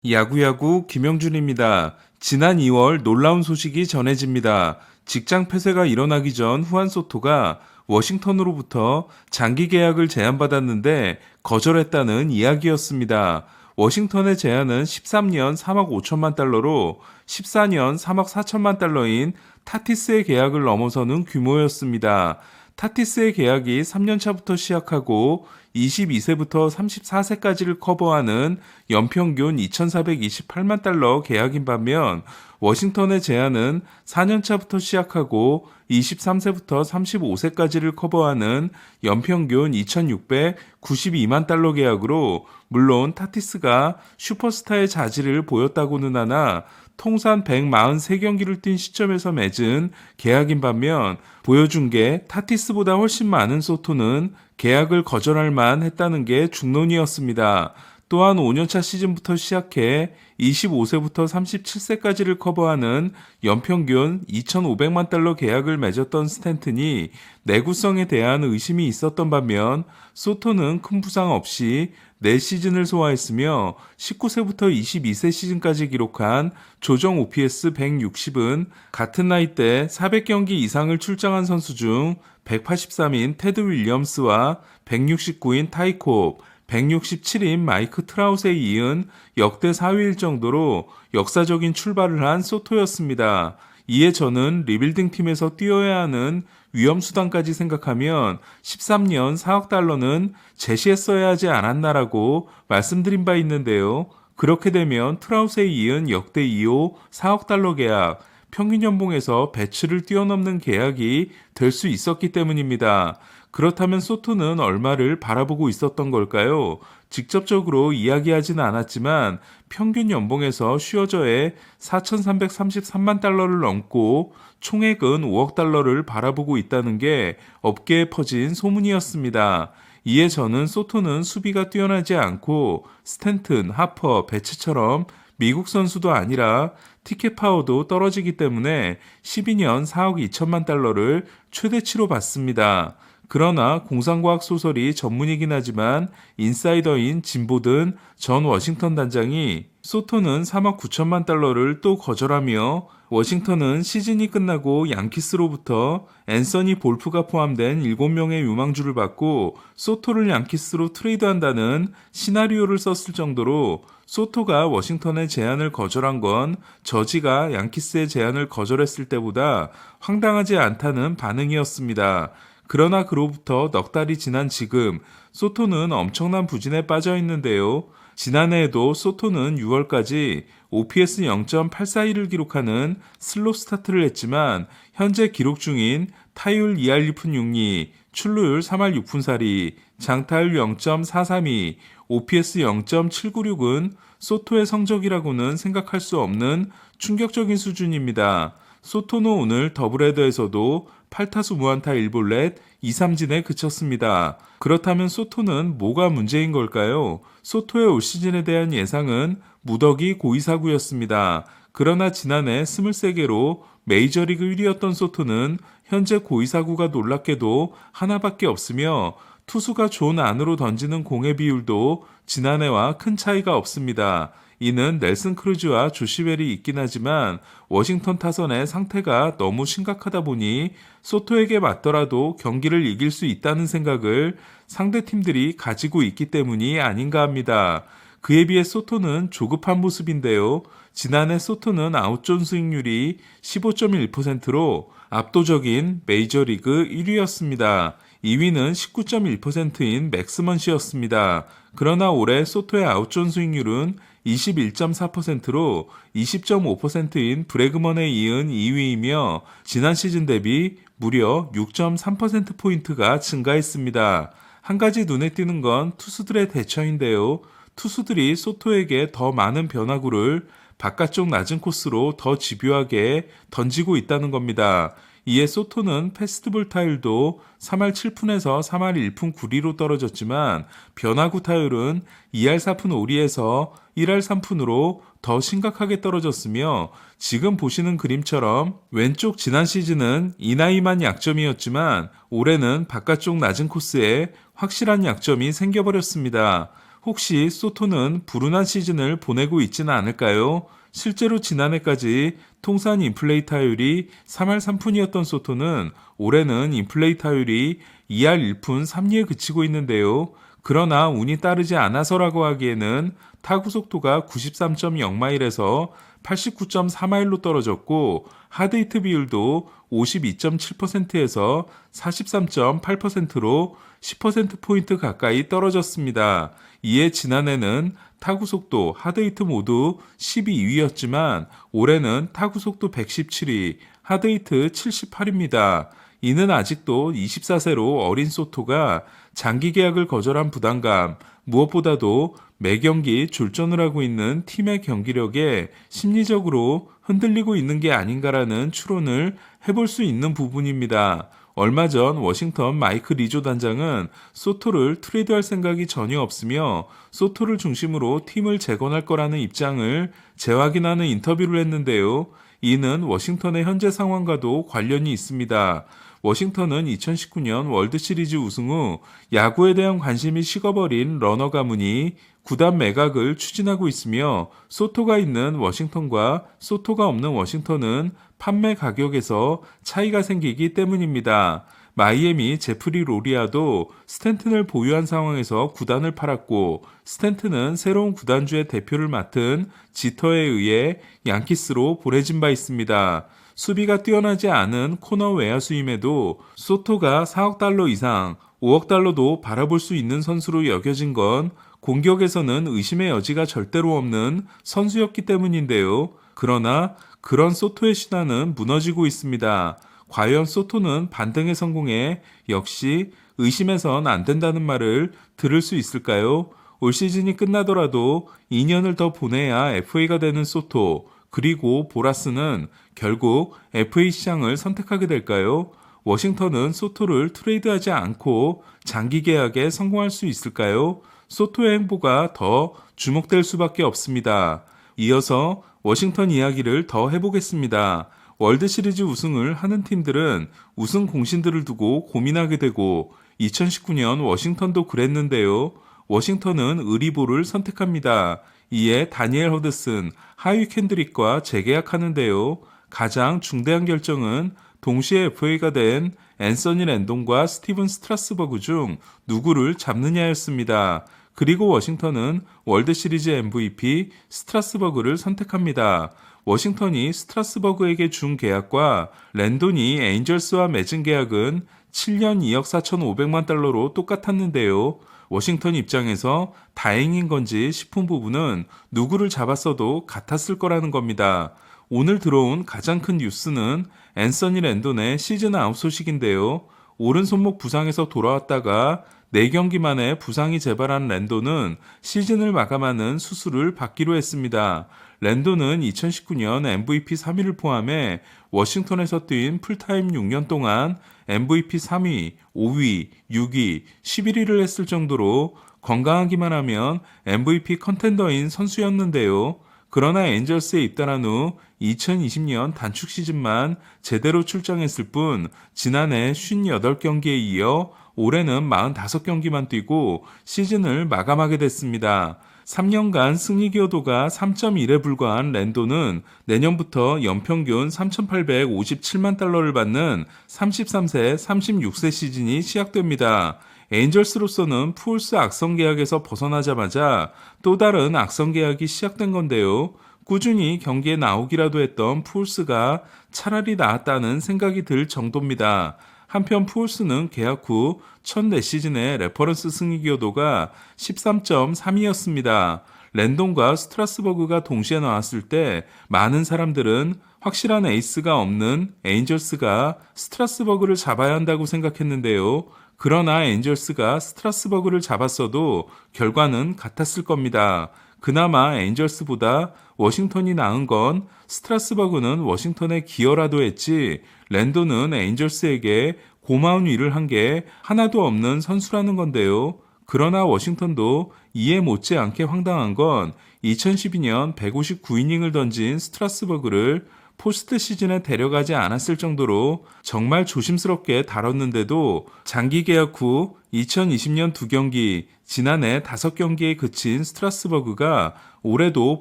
야구야구 김영준입니다. 지난 2월 놀라운 소식이 전해집니다. 직장 폐쇄가 일어나기 전 후안 소토가 워싱턴으로부터 장기 계약을 제안받았는데 거절했다는 이야기였습니다. 워싱턴의 제안은 13년 3억 5천만 달러로 14년 3억 4천만 달러인 타티스의 계약을 넘어서는 규모였습니다. 타티스의 계약이 3년차부터 시작하고 22세부터 34세까지를 커버하는 연평균 2,428만 달러 계약인 반면 워싱턴의 제안은 4년차부터 시작하고 23세부터 35세까지를 커버하는 연평균 2,692만 달러 계약으로 물론 타티스가 슈퍼스타의 자질을 보였다고는 하나 통산 143경기를 뛴 시점에서 맺은 계약인 반면 보여준 게 타티스보다 훨씬 많은 소토는 계약을 거절할 만했다는 게 중론이었습니다. 또한 5년차 시즌부터 시작해 25세부터 37세까지를 커버하는 연평균 2,500만 달러 계약을 맺었던 스탠튼이 내구성에 대한 의심이 있었던 반면 소토는 큰 부상 없이 4시즌을 소화했으며 19세부터 22세 시즌까지 기록한 조정 OPS 160은 같은 나이 때 400경기 이상을 출장한 선수 중 183인 테드 윌리엄스와 169인 타이콥, 167인 마이크 트라웃에 이은 역대 4위일 정도로 역사적인 출발을 한 소토였습니다. 이에 저는 리빌딩 팀에서 뛰어야 하는 위험수단까지 생각하면 13년 4억 달러는 제시했어야 하지 않았나라고 말씀드린 바 있는데요. 그렇게 되면 트라웃에 이은 역대 2호 4억 달러 계약, 평균 연봉에서 배치를 뛰어넘는 계약이 될 수 있었기 때문입니다. 그렇다면 소토는 얼마를 바라보고 있었던 걸까요? 직접적으로 이야기하지는 않았지만 평균 연봉에서 슈어저의 4,333만 달러를 넘고 총액은 5억 달러를 바라보고 있다는 게 업계에 퍼진 소문이었습니다. 이에 저는 소토는 수비가 뛰어나지 않고 스탠튼, 하퍼, 배츠처럼 미국 선수도 아니라 티켓 파워도 떨어지기 때문에 12년 4억 2천만 달러를 최대치로 받습니다. 그러나 공상과학 소설이 전문이긴 하지만 인사이더인 짐보든 전 워싱턴 단장이 소토는 3억 9천만 달러를 또 거절하며 워싱턴은 시즌이 끝나고 양키스로부터 앤서니 볼프가 포함된 7명의 유망주를 받고 소토를 양키스로 트레이드한다는 시나리오를 썼을 정도로 소토가 워싱턴의 제안을 거절한 건 저지가 양키스의 제안을 거절했을 때보다 황당하지 않다는 반응이었습니다. 그러나 그로부터 넉 달이 지난 지금 소토는 엄청난 부진에 빠져 있는데요. 지난해에도 소토는 6월까지 OPS 0.841을 기록하는 슬로 스타트를 했지만 현재 기록 중인 타율 2할 2푼 6리, 출루율 3할 6푼 4리, 장타율 0.432, OPS 0.796은 소토의 성적이라고는 생각할 수 없는 충격적인 수준입니다. 소토는 오늘 더블헤더에서도 8타수 무안타 1볼넷 2삼진에 그쳤습니다. 그렇다면 소토는 뭐가 문제인 걸까요? 소토의 올 시즌에 대한 예상은 무더기 고의사구였습니다. 그러나 지난해 23개로 메이저리그 1위였던 소토는 현재 고의사구가 놀랍게도 하나밖에 없으며 투수가 존 안으로 던지는 공의 비율도 지난해와 큰 차이가 없습니다. 이는 넬슨 크루즈와 조시벨이 있긴 하지만 워싱턴 타선의 상태가 너무 심각하다 보니 소토에게 맞더라도 경기를 이길 수 있다는 생각을 상대팀들이 가지고 있기 때문이 아닌가 합니다. 그에 비해 소토는 조급한 모습인데요. 지난해 소토는 아웃존 수익률이 15.1%로 압도적인 메이저리그 1위였습니다. 2위는 19.1%인 맥스먼시였습니다. 그러나 올해 소토의 아웃존 수익률은 21.4%로 20.5%인 브래그먼에 이은 2위이며 지난 시즌 대비 무려 6.3%포인트가 증가했습니다. 한 가지 눈에 띄는 건 투수들의 대처인데요. 투수들이 소토에게 더 많은 변화구를 바깥쪽 낮은 코스로 더 집요하게 던지고 있다는 겁니다. 이에 소토는 패스트볼 타율도 3할 7푼에서 3할 1푼 9리로 떨어졌지만 변화구 타율은 2할 4푼 5리에서 1할 3푼으로 더 심각하게 떨어졌으며 지금 보시는 그림처럼 왼쪽 지난 시즌은 이나이만 약점이었지만 올해는 바깥쪽 낮은 코스에 확실한 약점이 생겨버렸습니다. 혹시 소토는 불운한 시즌을 보내고 있지는 않을까요? 실제로 지난해까지 통산 인플레이타율이 3할 3푼이었던 소토는 올해는 인플레이타율이 2할 1푼 3리에 그치고 있는데요. 그러나 운이 따르지 않아서라고 하기에는 타구 속도가 93.0마일에서 89.4마일로 떨어졌고 하드히트 비율도 52.7%에서 43.8%로 10%포인트 가까이 떨어졌습니다. 이에 지난해는 타구 속도, 하드히트 모두 12위였지만 올해는 타구 속도 117위, 하드히트 78입니다. 이는 아직도 24세로 어린 소토가 장기 계약을 거절한 부담감, 무엇보다도 매경기 출전을 하고 있는 팀의 경기력에 심리적으로 흔들리고 있는 게 아닌가라는 추론을 해볼 수 있는 부분입니다. 얼마 전 워싱턴 마이크 리조 단장은 소토를 트레이드할 생각이 전혀 없으며 소토를 중심으로 팀을 재건할 거라는 입장을 재확인하는 인터뷰를 했는데요. 이는 워싱턴의 현재 상황과도 관련이 있습니다. 워싱턴은 2019년 월드시리즈 우승 후 야구에 대한 관심이 식어버린 러너 가문이 구단 매각을 추진하고 있으며 소토가 있는 워싱턴과 소토가 없는 워싱턴은 판매 가격에서 차이가 생기기 때문입니다. 마이애미 제프리 로리아도 스탠튼을 보유한 상황에서 구단을 팔았고 스탠튼은 새로운 구단주의 대표를 맡은 지터에 의해 양키스로 보내진 바 있습니다. 수비가 뛰어나지 않은 코너 외야수임에도 소토가 4억 달러 이상, 5억 달러도 바라볼 수 있는 선수로 여겨진 건 공격에서는 의심의 여지가 절대로 없는 선수였기 때문인데요. 그러나 그런 소토의 신화는 무너지고 있습니다. 과연 소토는 반등에 성공해 역시 의심해선 안 된다는 말을 들을 수 있을까요? 올 시즌이 끝나더라도 2년을 더 보내야 FA가 되는 소토, 그리고 보라스는 결국 FA 시장을 선택하게 될까요? 워싱턴은 소토를 트레이드하지 않고 장기 계약에 성공할 수 있을까요? 소토의 행보가 더 주목될 수밖에 없습니다. 이어서 워싱턴 이야기를 더 해보겠습니다. 월드시리즈 우승을 하는 팀들은 우승 공신들을 두고 고민하게 되고 2019년 워싱턴도 그랬는데요. 워싱턴은 의리보를 선택합니다. 이에 다니엘 허드슨, 하위 캔드릭과 재계약하는데요. 가장 중대한 결정은 동시에 FA가 된 앤서니 랜돈과 스티븐 스트라스버그 중 누구를 잡느냐였습니다. 그리고 워싱턴은 월드시리즈 MVP 스트라스버그를 선택합니다. 워싱턴이 스트라스버그에게 준 계약과 랜돈이 에인절스와 맺은 계약은 7년 2억 4,500만 달러로 똑같았는데요. 워싱턴 입장에서 다행인 건지 싶은 부분은 누구를 잡았어도 같았을 거라는 겁니다. 오늘 들어온 가장 큰 뉴스는 앤서니 랜돈의 시즌 아웃 소식인데요. 오른손목 부상에서 돌아왔다가 4경기 만에 부상이 재발한 랜돈은 시즌을 마감하는 수술을 받기로 했습니다. 랜돈은 2019년 MVP 3위를 포함해 워싱턴에서 뛴 풀타임 6년 동안 MVP 3위, 5위, 6위, 11위를 했을 정도로 건강하기만 하면 MVP 컨텐더인 선수였는데요. 그러나 엔젤스에 입단한 후 2020년 단축 시즌만 제대로 출장했을 뿐 지난해 58경기에 이어 올해는 45경기만 뛰고 시즌을 마감하게 됐습니다. 3년간 승리 기여도가 3.1에 불과한 랜돈은 내년부터 연평균 3,857만 달러를 받는 33세, 36세 시즌이 시작됩니다. 에인절스로서는 푸올스 악성 계약에서 벗어나자마자 또 다른 악성 계약이 시작된 건데요. 꾸준히 경기에 나오기라도 했던 푸올스가 차라리 나았다는 생각이 들 정도입니다. 한편 푸올스는 계약 후 첫 4시즌의 레퍼런스 승리 기여도가 13.3이었습니다. 랜돈과 스트라스버그가 동시에 나왔을 때 많은 사람들은 확실한 에이스가 없는 에인절스가 스트라스버그를 잡아야 한다고 생각했는데요. 그러나 에인절스가 스트라스버그를 잡았어도 결과는 같았을 겁니다. 그나마 에인절스보다 워싱턴이 나은 건 스트라스버그는 워싱턴에 기여라도 했지 랜돈은 에인절스에게 고마운 일을 한 게 하나도 없는 선수라는 건데요. 그러나 워싱턴도 이해 못지않게 황당한 건 2012년 159이닝을 던진 스트라스버그를 포스트 시즌에 데려가지 않았을 정도로 정말 조심스럽게 다뤘는데도 장기 계약 후 2020년 2경기, 지난해 5경기에 그친 스트라스버그가 올해도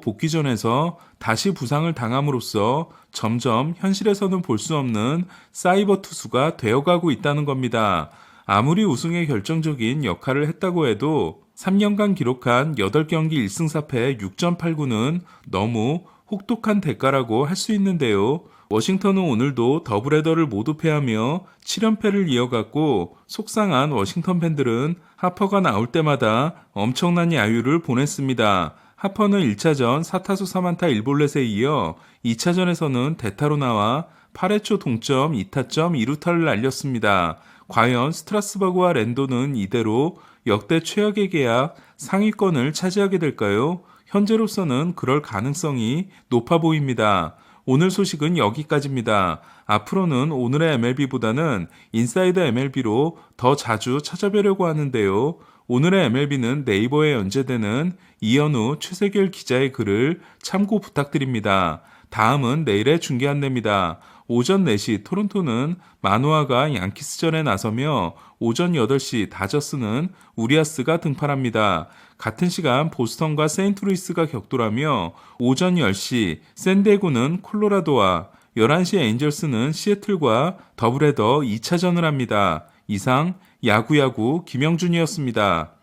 복귀전에서 다시 부상을 당함으로써 점점 현실에서는 볼 수 없는 사이버 투수가 되어가고 있다는 겁니다. 아무리 우승에 결정적인 역할을 했다고 해도 3년간 기록한 8경기 1승 4패 6.89는 너무 혹독한 대가라고 할 수 있는데요. 워싱턴은 오늘도 더블헤더를 모두 패하며 7연패를 이어갔고 속상한 워싱턴 팬들은 하퍼가 나올 때마다 엄청난 야유를 보냈습니다. 하퍼는 1차전 4타수 3안타 1볼넷에 이어 2차전에서는 대타로 나와 8회 초 동점 2타점 2루타를 날렸습니다. 과연 스트라스버그와 랜도는 이대로 역대 최악의 계약 상위권을 차지하게 될까요? 현재로서는 그럴 가능성이 높아 보입니다. 오늘 소식은 여기까지입니다. 앞으로는 오늘의 MLB보다는 인사이드 MLB로 더 자주 찾아뵈려고 하는데요. 오늘의 MLB는 네이버에 연재되는 이현우, 최세결 기자의 글을 참고 부탁드립니다. 다음은 내일의 중계 안내입니다. 오전 4시 토론토는 마누아가 양키스전에 나서며 오전 8시 다저스는 우리아스가 등판합니다. 같은 시간 보스턴과 세인트루이스가 격돌하며 오전 10시 샌디에고는 콜로라도와 11시 엔젤스는 시애틀과 더블헤더 2차전을 합니다. 이상 야구야구 김영준이었습니다.